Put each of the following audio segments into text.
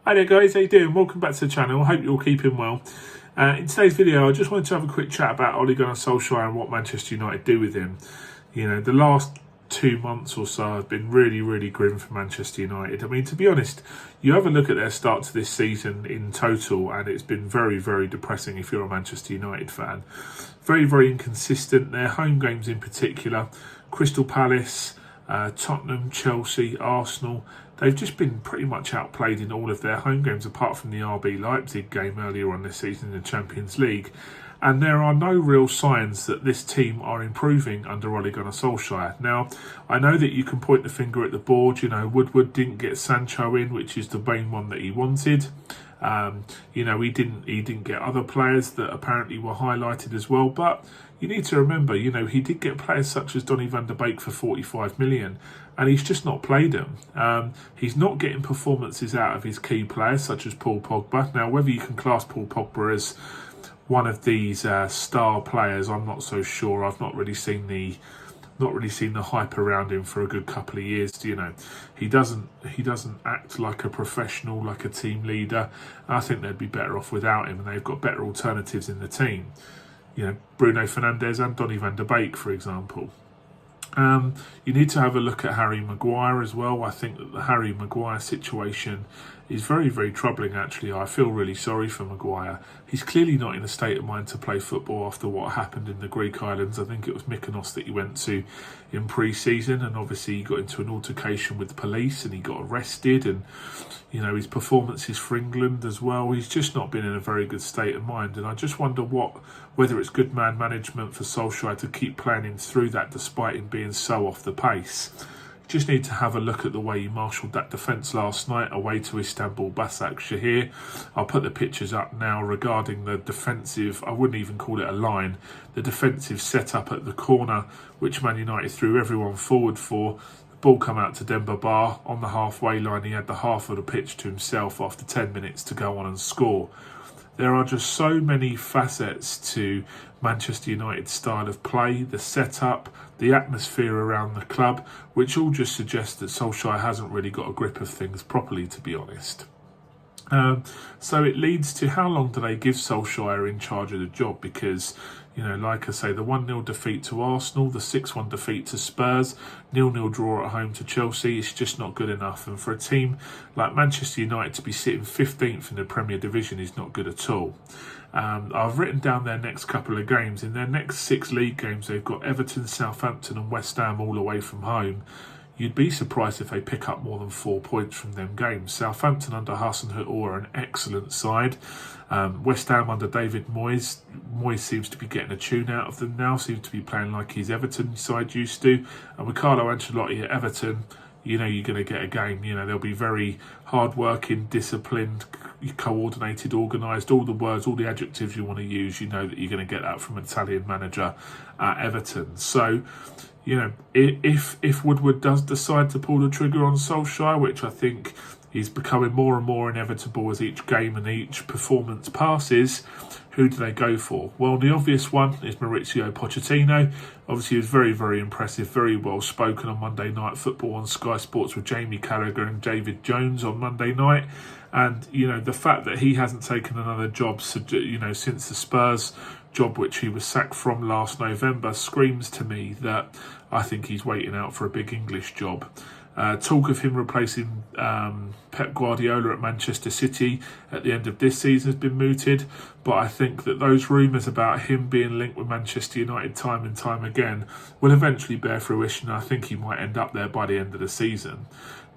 Hi there guys, how you doing? Welcome back to the channel. I hope you're all keeping well. In today's video I just wanted to have a quick chat about Ole Gunnar Solskjaer and what Manchester United do with him. You know, the last 2 months or so have been really grim for Manchester United. I mean, to be honest, you have a look at their start to this season in total and it's been very depressing if you're a Manchester United fan. Very inconsistent. Their home games in particular, Crystal Palace, Tottenham, Chelsea, Arsenal, they've just been pretty much outplayed in all of their home games apart from the RB Leipzig game earlier on this season in the Champions League. And there are no real signs that this team are improving under Ole Gunnar Solskjaer. Now, I know that you can point the finger at the board. You know, Woodward didn't get Sancho in, which is the main one that he wanted. You know, he didn't get other players that apparently were highlighted as well. But you need to remember, you know, he did get players such as Donny van der Beek for 45 million, and he's just not played them. He's not getting performances out of his key players such as Paul Pogba. Now, whether you can class Paul Pogba as one of these star players, I'm not so sure. I've not really seen the hype around him for a good couple of years. You know, he doesn't act like a professional, like a team leader. I think they'd be better off without him, and they've got better alternatives in the team. You know, Bruno Fernandes and Donny van der Beek, for example. You need to have a look at Harry Maguire as well. I think that the Harry Maguire situation is very troubling, actually. I feel really sorry for Maguire. He's clearly not in a state of mind to play football after what happened in the Greek islands. I think it was Mykonos that he went to in pre-season, and obviously he got into an altercation with the police and he got arrested, and you know, his performances for England as well, he's just not been in a very good state of mind. And I just wonder whether it's good man management for Solskjaer to keep playing him through that despite him being so off the pace. Just need to have a look at the way he marshalled that defence last night away to Istanbul Başakşehir. I'll put the pictures up now regarding the defensive, I wouldn't even call it a line, the defensive setup at the corner, which Man United threw everyone forward for. The ball come out to Demba Ba on the halfway line. He had the half of the pitch to himself after 10 minutes to go on and score. There are just so many facets to Manchester United's style of play, the setup, the atmosphere around the club, which all just suggest that Solskjaer hasn't really got a grip of things properly, to be honest. So it leads to, how long do they give Solskjaer in charge of the job? Because, you know, like I say, the 1-0 defeat to Arsenal, the 6-1 defeat to Spurs, 0-0 draw at home to Chelsea, it's just not good enough. And for a team like Manchester United to be sitting 15th in the Premier Division is not good at all. I've written down their next couple of games. In their next 6 league games, they've got Everton, Southampton and West Ham all away from home. You'd be surprised if they pick up more than 4 points from them games. Southampton under Hasenhüttl are an excellent side. West Ham under David Moyes. Moyes seems to be getting a tune out of them now, seems to be playing like his Everton side used to. And with Carlo Ancelotti at Everton, you know you're going to get a game. You know, they'll be very hard-working, disciplined, coordinated, organised, all the words, all the adjectives you want to use. You know that you're going to get that from an Italian manager at Everton. So, you know, if Woodward does decide to pull the trigger on Solskjaer, which I think is becoming more and more inevitable as each game and each performance passes, who do they go for? Well, the obvious one is Mauricio Pochettino. Obviously, he was very impressive, very well spoken on Monday Night Football on Sky Sports with Jamie Carragher and David Jones on Monday night. And, you know, the fact that he hasn't taken another job, you know, since the Spurs job which he was sacked from last November screams to me that I think he's waiting out for a big English job. Talk of him replacing Pep Guardiola at Manchester City at the end of this season has been mooted, but I think that those rumours about him being linked with Manchester United time and time again will eventually bear fruition. I think he might end up there by the end of the season.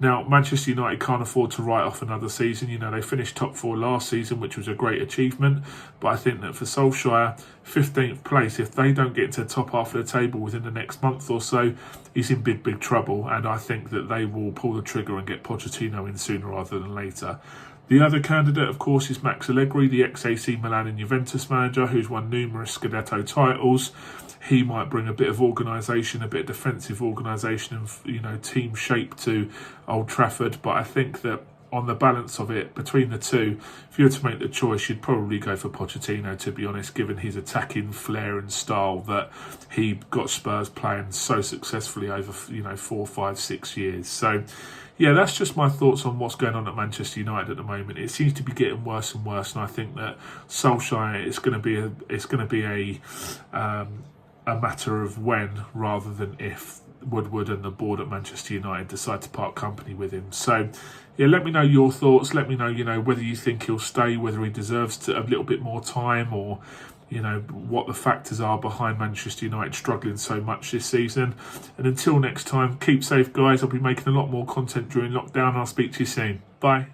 Now, Manchester United can't afford to write off another season. You know, they finished top 4 last season, which was a great achievement. But I think that for Solskjaer, 15th place, if they don't get to the top half of the table within the next month or so, he's in big trouble. And I think that they will pull the trigger and get Pochettino in sooner rather than later. The other candidate, of course, is Max Allegri, the ex-AC Milan and Juventus manager, who's won numerous Scudetto titles. He might bring a bit of organisation, a bit of defensive organisation and, you know, team shape to Old Trafford. But I think that on the balance of it between the two, if you were to make the choice, you'd probably go for Pochettino, to be honest, given his attacking flair and style that he got Spurs playing so successfully over 4, 5, 6 years. So yeah, that's just my thoughts on what's going on at Manchester United at the moment. It seems to be getting worse and worse, and I think that Solskjaer is going to be a matter of when rather than if Woodward and the board at Manchester United decide to part company with him. So yeah, let me know your thoughts. Let me know, whether you think he'll stay, whether he deserves a little bit more time, or what the factors are behind Manchester United struggling so much this season. And until next time, keep safe, guys. I'll be making a lot more content during lockdown. I'll speak to you soon. Bye.